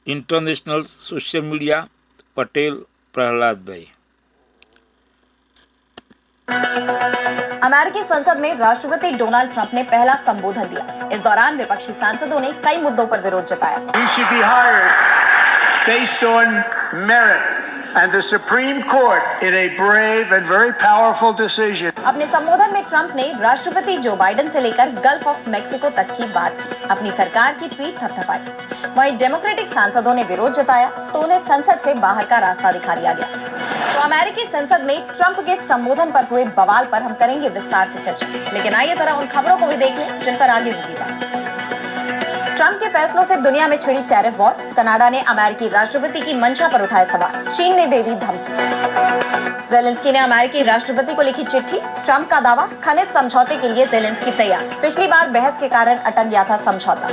International social media Patel Prahlad भाई। अमेरिकी संसद में राष्ट्रपति डोनाल्ड ट्रंप ने पहला संबोधन दिया। इस दौरान विपक्षी सांसदों ने कई मुद्दों पर विरोध जताया। He should be hired based on merit. And the Supreme Court, in a brave and very powerful decision. अपने संबोधन में ट्रंप ने राष्ट्रपति जो बाइडेन से लेकर गल्फ ऑफ मेक्सिको तक की बात की, अपनी सरकार की पीठ थपथपाई। वहीं डेमोक्रेटिक सांसदों ने विरोध जताया तो उन्हें संसद से बाहर का रास्ता दिखा दिया गया। तो अमेरिकी संसद में ट्रंप के संबोधन पर हुए बवाल पर हम करेंगे विस्तार से चर्चा, लेकिन आइए जरा उन खबरों को भी देख लें जिन पर आगे होगी बात। ट्रंप के फैसलों से दुनिया में छिड़ी टैरिफ वॉर। कनाडा ने अमेरिकी राष्ट्रपति की मंशा पर उठाए सवाल। चीन ने दे दी धमकी। जेलेंस्की ने अमेरिकी राष्ट्रपति को लिखी चिट्ठी। ट्रंप का दावा, खनिज समझौते के लिए जेलेंस्की तैयार। पिछली बार बहस के कारण अटक गया था समझौता।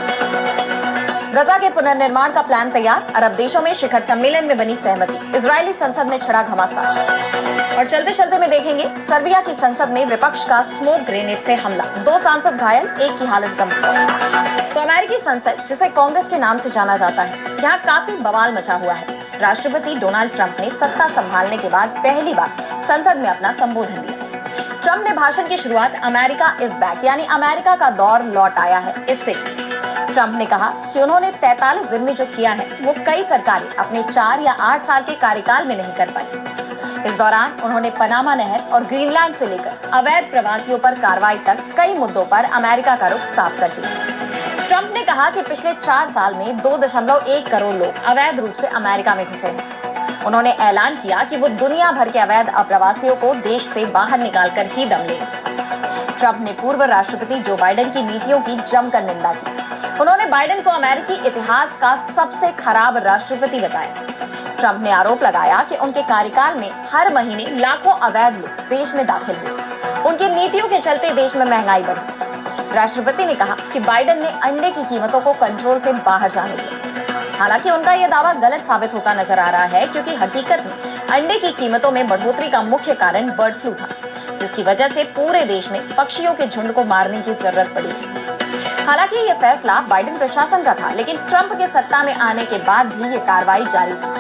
गजा के पुनर्निर्माण का प्लान तैयार। अरब देशों में शिखर सम्मेलन में बनी सहमति। इजरायली संसद में छिड़ा घमासान। और चलते चलते में देखेंगे सर्बिया की संसद में विपक्ष का स्मोक ग्रेनेड से हमला। 2 सांसद घायल, एक की हालत गंभीर। तो अमेरिकी संसद, जिसे कांग्रेस के नाम से जाना जाता है, यहाँ काफी बवाल मचा हुआ है। राष्ट्रपति डोनाल्ड ट्रंप ने सत्ता संभालने के बाद पहली बार संसद में अपना संबोधन दिया। ट्रंप ने भाषण की शुरुआत अमेरिका इज बैक यानी अमेरिका का दौर लौट आया है इससे की। ट्रंप ने कहा कि उन्होंने 43 दिन में जो किया है वो कई सरकारें अपने 4 या 8 साल के कार्यकाल में नहीं कर पाई। इस दौरान उन्होंने पनामा नहर और ग्रीनलैंड से लेकर अवैध प्रवासियों पर कार्रवाई तक कई मुद्दों पर अमेरिका का रुख साफ कर दिया। ट्रंप ने कहा कि पिछले 4 साल में 2.1 करोड़ लोग अवैध रूप से अमेरिका में घुसे हैं। उन्होंने ऐलान किया कि वो दुनिया भर के अवैध अप्रवासियों को देश से बाहर निकालकर ही दम लेंगे। ट्रंप ने पूर्व राष्ट्रपति जो बाइडेन की नीतियों की जमकर निंदा की। उन्होंने बाइडेन को अमेरिकी इतिहास का सबसे खराब राष्ट्रपति बताया। ट्रंप ने आरोप लगाया कि उनके कार्यकाल में हर महीने लाखों अवैध लोग देश में दाखिल हुए। उनकी नीतियों के चलते देश में महंगाई बढ़ी। राष्ट्रपति ने कहा कि बाइडेन ने अंडे की कीमतों को कंट्रोल से बाहर जाने दिया। हालांकि उनका यह दावा गलत साबित होता नजर आ रहा है, क्योंकि हकीकत में अंडे की कीमतों में बढ़ोतरी का मुख्य कारण बर्ड फ्लू था, जिसकी वजह से पूरे देश में पक्षियों के झुंड को मारने की जरूरत पड़ी। हालांकि ये फैसला बाइडेन प्रशासन का था, लेकिन ट्रंप के सत्ता में आने के बाद भी ये कार्रवाई जारी थी।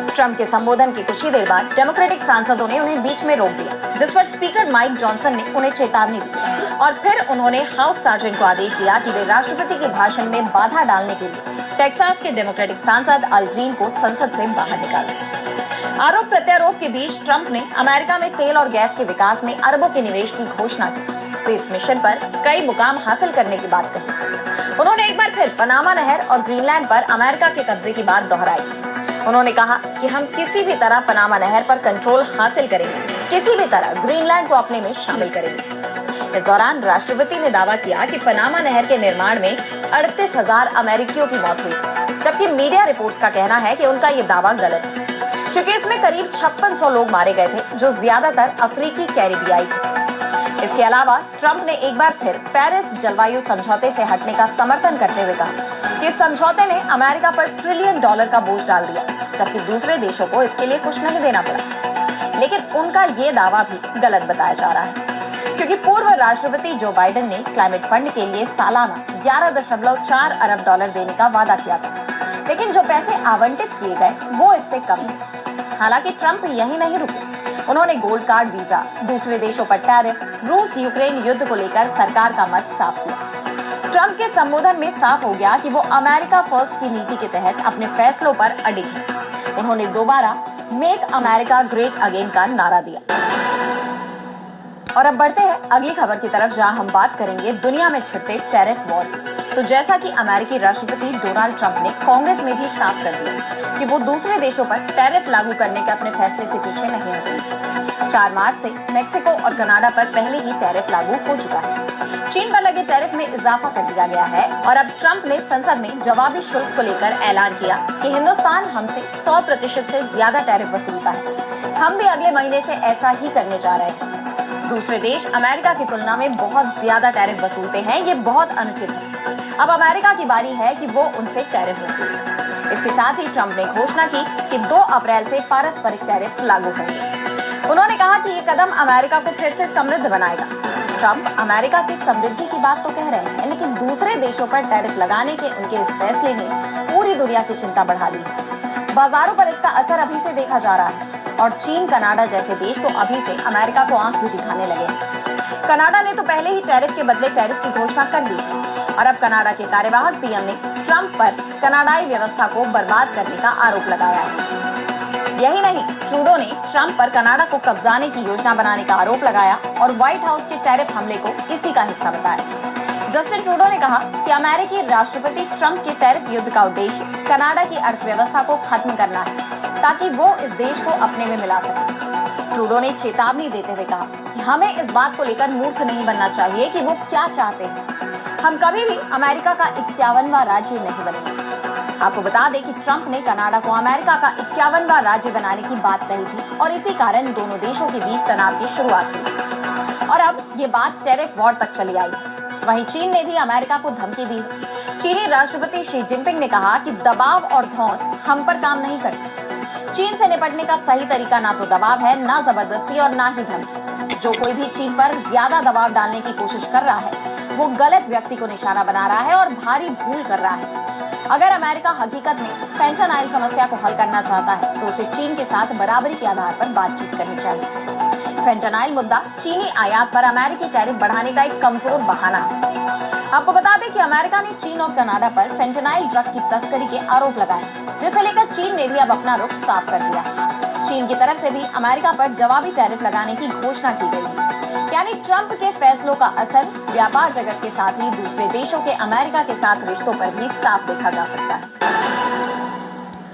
ट्रंप के संबोधन के कुछ ही देर बाद डेमोक्रेटिक सांसदों ने उन्हें बीच में रोक दिया, जिस पर स्पीकर माइक जॉनसन ने उन्हें चेतावनी दी और फिर उन्होंने हाउस सार्जेंट को आदेश दिया कि वे राष्ट्रपति के भाषण में बाधा डालने के लिए टेक्सास के डेमोक्रेटिक सांसद अल ग्रीन को संसद से बाहर निकाला। आरोप प्रत्यारोप के बीच ट्रंप ने अमेरिका में तेल और गैस के विकास में अरबों के निवेश की घोषणा की। स्पेस मिशन पर कई मुकाम हासिल करने की बात कही। उन्होंने एक बार फिर पनामा नहर और ग्रीनलैंड पर अमेरिका के कब्जे की बात दोहराई। उन्होंने कहा कि हम किसी भी तरह पनामा नहर पर कंट्रोल हासिल करेंगे, किसी भी तरह ग्रीनलैंड को अपने में शामिल करेंगे। इस दौरान राष्ट्रपति ने दावा किया कि पनामा नहर के निर्माण में 38,000 अमेरिकियों की मौत हुई, जबकि मीडिया रिपोर्ट्स का कहना है कि उनका ये दावा गलत है, क्योंकि इसमें करीब 5600 लोग मारे गए थे, जो ज्यादातर अफ्रीकी कैरिबियाई थे। इसके अलावा ट्रंप ने एक बार फिर पेरिस जलवायु समझौते से हटने का समर्थन करते हुए कहा कि इस समझौते ने अमेरिका पर $1 ट्रिलियन का बोझ डाल दिया, जबकि दूसरे देशों को इसके लिए कुछ नहीं देना पड़ा। लेकिन उनका ये दावा भी गलत बताया जा रहा है, क्योंकि पूर्व राष्ट्रपति जो बाइडेन ने क्लाइमेट फंड के लिए सालाना $11.4 अरब देने का वादा किया था, लेकिन जो पैसे आवंटित किए गए वो इससे कम है। हालांकि ट्रंप यही नहीं रुके। उन्होंने गोल्ड कार्ड वीजा, दूसरे देशों पर टैरिफ, रूस यूक्रेन युद्ध को लेकर सरकार का मत साफ किया। ट्रंप के संबोधन में साफ हो गया कि वो अमेरिका फर्स्ट की नीति के तहत अपने फैसलों पर अडिग हैं। उन्होंने दोबारा मेक अमेरिका ग्रेट अगेन का नारा दिया। और अब बढ़ते हैं अगली खबर की तरफ, जहां हम बात करेंगे दुनिया में छिड़ते टैरिफ वॉर। तो जैसा कि अमेरिकी राष्ट्रपति डोनाल्ड ट्रंप ने कांग्रेस में भी साफ कर दिया कि वो दूसरे देशों पर टैरिफ लागू करने के अपने फैसले से पीछे नहीं हटेंगे। 4 मार्च से मेक्सिको और कनाडा पर पहले ही टैरिफ लागू हो चुका है। चीन पर लगे टैरिफ में इजाफा कर दिया गया है और अब ट्रंप ने संसद में जवाबी शुल्क को लेकर ऐलान किया कि हिंदुस्तान हमसे 100% से ज्यादा टैरिफ वसूलता है। हम भी अगले महीने से ऐसा ही करने जा रहे हैं। दूसरे देश अमेरिका की तुलना में बहुत ज्यादा टैरिफ वसूलते हैं, ये बहुत अनुचित है। अब अमेरिका की बारी है कि वो उनसे टैरिफ वसूले। इसके साथ ही ट्रंप ने घोषणा की कि 2 अप्रैल से पारस्परिक टैरिफ लागू होंगे। उन्होंने कहा कि ये कदम अमेरिका को फिर से समृद्ध बनाएगा। ट्रंप अमेरिका की समृद्धि की बात तो कह रहे हैं, लेकिन दूसरे देशों पर टैरिफ लगाने के उनके इस फैसले ने पूरी दुनिया की चिंता बढ़ा दी है। बाजारों पर इसका असर अभी से देखा जा रहा है और चीन, कनाडा जैसे देश तो अभी से अमेरिका को आंख भी दिखाने लगे हैं। कनाडा ने तो पहले ही टैरिफ के बदले टैरिफ की घोषणा कर दी और अब कनाडा के कार्यवाहक पीएम ने ट्रंप पर कनाडाई व्यवस्था को बर्बाद करने का आरोप लगाया है। यही नहीं, ट्रूडो ने ट्रंप पर कनाडा को कब्जाने की योजना बनाने का आरोप लगाया और व्हाइट हाउस के टैरिफ हमले को इसी का हिस्सा बताया। जस्टिन ट्रूडो ने कहा कि अमेरिकी राष्ट्रपति ट्रंप के टैरिफ युद्ध का उद्देश्य कनाडा की अर्थव्यवस्था को खत्म करना है ताकि वो इस देश को अपने में मिला सके। ट्रूडो ने चेतावनी देते हुए कहा कि हमें इस बात को लेकर मूर्ख नहीं बनना चाहिए कि वो क्या चाहते हैं। हम कभी भी अमेरिका का 51वां राज्य नहीं बनेंगे। आपको बता दें कि ट्रंप ने कनाडा को अमेरिका का 51वां राज्य बनाने की बात कही थी और इसी कारण दोनों देशों के बीच तनाव की शुरुआत हुई और अब ये बात टैरिफ वॉर तक चली आई। वहीं चीन ने भी अमेरिका को धमकी दी। चीनी राष्ट्रपति शी जिनपिंग ने कहा कि दबाव और धौंस हम पर काम नहीं करती। चीन से निपटने का सही तरीका ना तो दबाव है, ना जबरदस्ती और ना ही धमकी। जो कोई भी चीन पर ज्यादा दबाव डालने की कोशिश कर रहा है वो गलत व्यक्ति को निशाना बना रहा है और भारी भूल कर रहा है। अगर अमेरिका हकीकत में फेंटानाइल समस्या को हल करना चाहता है तो उसे चीन के साथ बराबरी के आधार पर बातचीत करनी चाहिए। फेंटानाइल मुद्दा चीनी आयात पर अमेरिकी टैरिफ बढ़ाने का एक कमजोर बहाना है। आपको बता दें कि अमेरिका ने चीन और कनाडा पर फेंटानाइल ड्रग की तस्करी के आरोप लगाए, जिसे लेकर चीन ने भी अब अपना रुख साफ कर दिया। चीन की तरफ से भी अमेरिका पर जवाबी टैरिफ लगाने की घोषणा की गई है। यानी ट्रंप के फैसलों का असर व्यापार जगत के साथ ही दूसरे देशों के अमेरिका के साथ रिश्तों पर भी साफ देखा जा सकता है।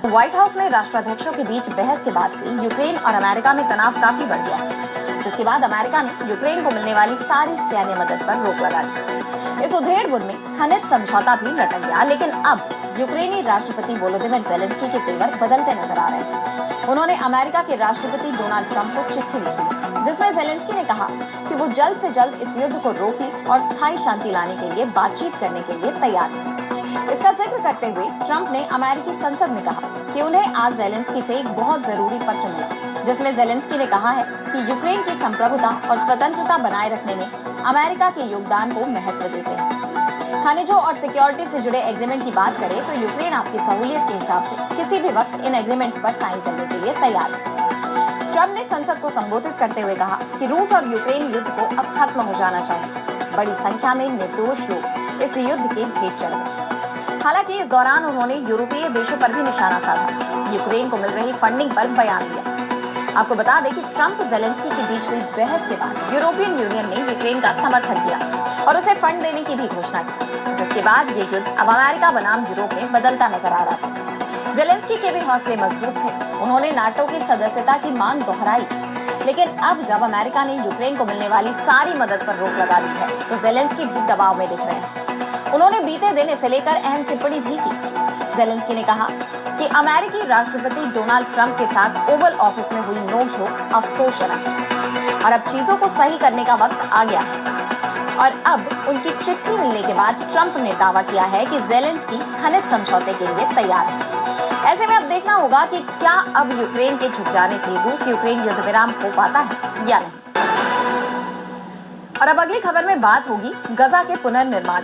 व्हाइट हाउस में राष्ट्राध्यक्षों के बीच बहस के बाद से यूक्रेन और अमेरिका में तनाव काफी बढ़ गया है, जिसके बाद अमेरिका ने यूक्रेन को मिलने वाली सारी सैन्य मदद पर रोक लगा दी। इस उधेड़-बुन में खनिज समझौता भी लटक गया, लेकिन अब यूक्रेनी राष्ट्रपति वोलोदिमीर ज़ेलेंस्की के तेवर बदलते नजर आ रहे हैं। उन्होंने अमेरिका के राष्ट्रपति डोनाल्ड ट्रंप को चिट्ठी लिखी, जिसमें ज़ेलेंस्की ने कहा कि वो जल्द से जल्द इस युद्ध को रोकने और स्थायी शांति लाने के लिए बातचीत करने के लिए तैयार है। इसका जिक्र करते हुए ट्रंप ने अमेरिकी संसद में कहा कि उन्हें आज ज़ेलेंस्की से एक बहुत जरूरी पत्र मिला, जिसमें ज़ेलेंस्की ने कहा है कि यूक्रेन की संप्रभुता और स्वतंत्रता बनाए रखने में अमेरिका के योगदान को महत्व देते हैं। खनिजों और सिक्योरिटी से जुड़े एग्रीमेंट की बात करें तो यूक्रेन आपकी सहूलियत के हिसाब से किसी भी वक्त इन एग्रीमेंट्स पर साइन करने के लिए तैयार है। ट्रंप ने संसद को संबोधित करते हुए कहा कि रूस और यूक्रेन युद्ध को अब खत्म हो जाना चाहिए। बड़ी संख्या में निर्दोष लोग इस युद्ध के भेंट चढ़ गए। हालांकि इस दौरान उन्होंने यूरोपीय देशों पर भी निशाना साधा, यूक्रेन को मिल रही फंडिंग पर बयान दिया। आपको बता दें कि ट्रंप ज़ेलेंस्की के बीच हुई बहस के बाद यूरोपियन यूनियन ने यूक्रेन का समर्थन किया और उसे फंड देने की भी घोषणा की, जिसके बाद ये युद्ध अब अमेरिका बनाम यूरोप में बदलता नजर आ रहा था। ज़ेलेंस्की के भी हौसले मजबूत थे। उन्होंने नाटो की सदस्यता की मांग दोहराई, लेकिन अब जब अमेरिका ने यूक्रेन को मिलने वाली सारी मदद पर रोक लगा दी है तो ज़ेलेंस्की भी दबाव में दिख रहे हैं। उन्होंने बीते दिन इसे लेकर अहम टिप्पणी भी की। ज़ेलेंस्की ने कहा कि अमेरिकी राष्ट्रपति डोनाल्ड ट्रंप के साथ ओवल ऑफिस में हुई नोकझोंक अफसोसजनक और अब चीजों को सही करने का वक्त आ गया है। और अब उनकी चिट्ठी मिलने के बाद ट्रंप ने दावा किया है कि ज़ेलेंस्की खनिज समझौते के लिए तैयार है। ऐसे में अब देखना होगा कि क्या अब यूक्रेन के झुक जाने से रूस यूक्रेन युद्ध विराम हो पाता है या नहीं। और अब अगली खबर में बात होगी गजा के पुनर्निर्माण।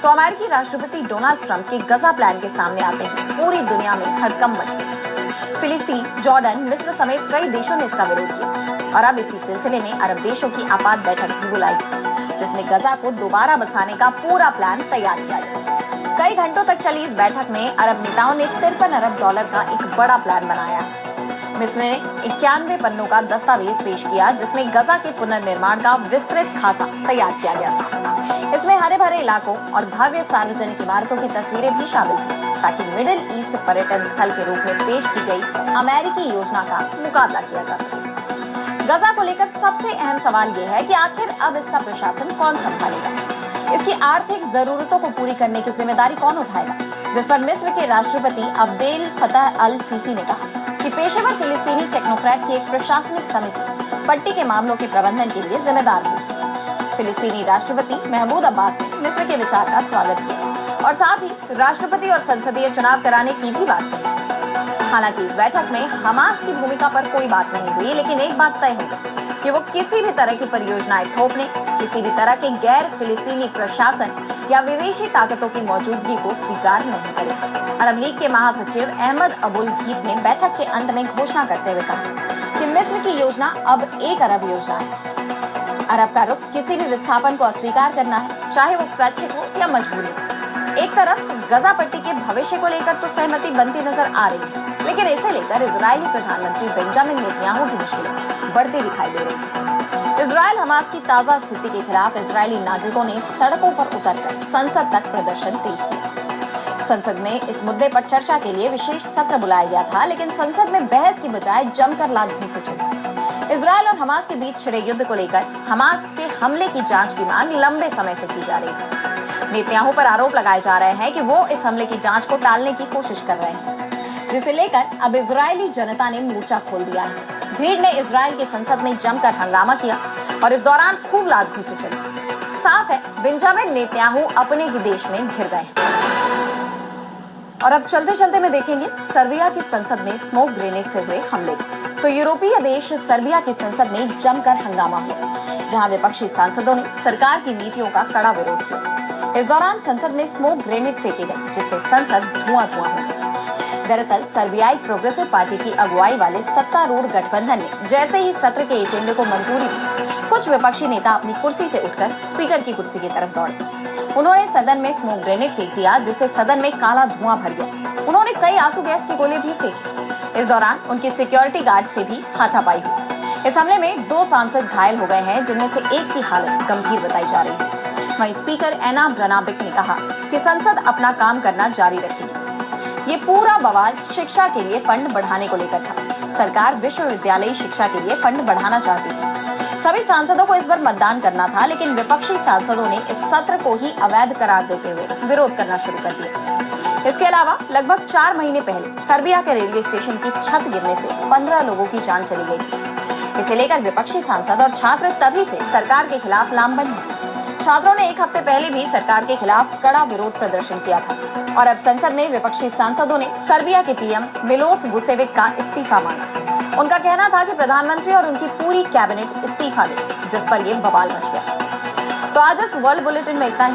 तो अमेरिकी राष्ट्रपति डोनाल्ड ट्रंप के गजा प्लान के सामने आते हैं पूरी दुनिया में हड़कंप मच गई। फिलिस्तीन, जॉर्डन, मिस्र समेत कई देशों ने इसका विरोध किया और अब इसी सिलसिले में अरब देशों की आपात बैठक भी बुलाई, जिसमें गजा को दोबारा बसाने का पूरा प्लान तैयार किया गया। कई घंटों तक चली इस बैठक में अरब नेताओं ने $53 अरब का एक बड़ा प्लान बनाया। मिस्र ने 91 पन्नों का दस्तावेज पेश किया, जिसमें गजा के पुनर्निर्माण का विस्तृत खाका तैयार किया गया था। इसमें हरे भरे इलाकों और भव्य सार्वजनिक इमारतों की तस्वीरें भी शामिल थी, ताकि मिडिल ईस्ट पर्यटन स्थल के रूप में पेश की गई अमेरिकी योजना का मुकाबला किया जा सके। गजा को लेकर सबसे अहम सवाल ये है कि आखिर अब इसका प्रशासन कौन संभालेगा, इसकी आर्थिक जरूरतों को पूरी करने की जिम्मेदारी कौन उठाएगा, जिस पर मिस्र के राष्ट्रपति अब्देल फतह अल सीसी ने कहा कि पेशेवर फिलिस्तीनी टेक्नोक्रेट की एक प्रशासनिक समिति पट्टी के मामलों के प्रबंधन के लिए जिम्मेदार होगी। फिलिस्तीनी राष्ट्रपति महमूद अब्बास ने मिस्र के विचार का स्वागत किया और साथ ही राष्ट्रपति और संसदीय चुनाव कराने की भी बात कही। हालांकि इस बैठक में हमास की भूमिका पर कोई बात नहीं हुई, लेकिन एक बात तय हो गई कि वो किसी भी तरह की परियोजनाएं थोपने, किसी भी तरह के गैर फिलिस्तीनी प्रशासन या विदेशी ताकतों की मौजूदगी को स्वीकार नहीं करेगी। अरब लीग के महासचिव अहमद अबुल घीत ने बैठक के अंत में घोषणा करते हुए कहा कि मिस्र की योजना अब 1 अरब योजना है। अरब का रुख किसी भी विस्थापन को अस्वीकार करना है, चाहे वो स्वैच्छिक हो या मजबूरी हो। एक तरफ गजा पट्टी के भविष्य को लेकर तो सहमति बनती नजर आ रही है, लेकिन इसे लेकर इजरायली प्रधानमंत्री बेंजामिन नेतन्याहू की मुश्किलें बढ़ती दिखाई दे रही है। इजरायल हमास की ताजा स्थिति के खिलाफ इजरायली नागरिकों ने सड़कों पर उतरकर संसद तक प्रदर्शन तेज किया। संसद में इस मुद्दे पर चर्चा के लिए विशेष सत्र बुलाया गया था, लेकिन संसद में बहस की बजाय जमकर लात घूंसे चली। इजरायल और हमास के बीच छिड़े युद्ध को लेकर हमास के हमले की जांच की मांग लंबे समय से की जा रही है। नेतन्याहू पर आरोप लगाए जा रहे हैं कि वो इस हमले की जांच को टालने की कोशिश कर रहे हैं, जिसे लेकर अब इजरायली जनता ने मोर्चा खोल दिया है। भीड़ ने इजरायल की संसद में जमकर हंगामा किया और इस दौरान खूब लात घूंसे चली। साफ है, बेंजामिन नेतन्याहू अपने ही देश में घिर गए हैं। और अब चलते चलते में देखेंगे सर्बिया की संसद में स्मोक ग्रेनेड से हुए हमले। तो यूरोपीय देश सर्बिया की संसद में जमकर हंगामा हुआ, जहां विपक्षी सांसदों ने सरकार की नीतियों का कड़ा विरोध किया। इस दौरान संसद में स्मोक ग्रेनेड फेंके गए, जिससे संसद धुआं-धुआं हो गई। दरअसल सर्बियाई प्रोग्रेसिव पार्टी की अगुवाई वाले सत्तारूढ़ गठबंधन ने जैसे ही सत्र के एजेंडे को मंजूरी दी, कुछ विपक्षी नेता अपनी कुर्सी से उठकर स्पीकर की कुर्सी की तरफ दौड़े। उन्होंने सदन में स्मोक ग्रेनेड फेंक दिया, जिससे सदन में काला धुआं भर गया। उन्होंने कई आंसू गैस के गोले भी फेंके। इस दौरान उनकी सिक्योरिटी गार्ड से भी हाथापाई हुई। इस हमले में 2 सांसद घायल हो गए हैं, जिनमें से एक की हालत गंभीर बताई जा रही है। वहीं स्पीकर एना ब्रनाबिक ने कहा कि संसद अपना काम करना जारी रखेगी। ये पूरा बवाल शिक्षा के लिए फंड बढ़ाने को लेकर था। सरकार विश्वविद्यालयी शिक्षा के लिए फंड बढ़ाना चाहती थी। सभी सांसदों को इस पर मतदान करना था, लेकिन विपक्षी सांसदों ने इस सत्र को ही अवैध करार देते हुए विरोध करना शुरू कर दिया। इसके अलावा लगभग 4 महीने पहले सर्बिया के रेलवे स्टेशन की छत गिरने से 15 लोगों की जान चली गई। इसे लेकर विपक्षी सांसद और छात्र तभी से सरकार के खिलाफ लामबंद हैं। छात्रों ने एक हफ्ते पहले भी सरकार के खिलाफ कड़ा विरोध प्रदर्शन किया था और अब संसद में विपक्षी सांसदों ने सर्बिया के पीएम मिलोस वुसेविक का इस्तीफा मांगा। उनका कहना था कि प्रधानमंत्री और उनकी पूरी कैबिनेट इस्तीफा दे, जिस पर ये बवाल मच गया। तो आज इस वर्ल्ड बुलेटिन में इतना ही।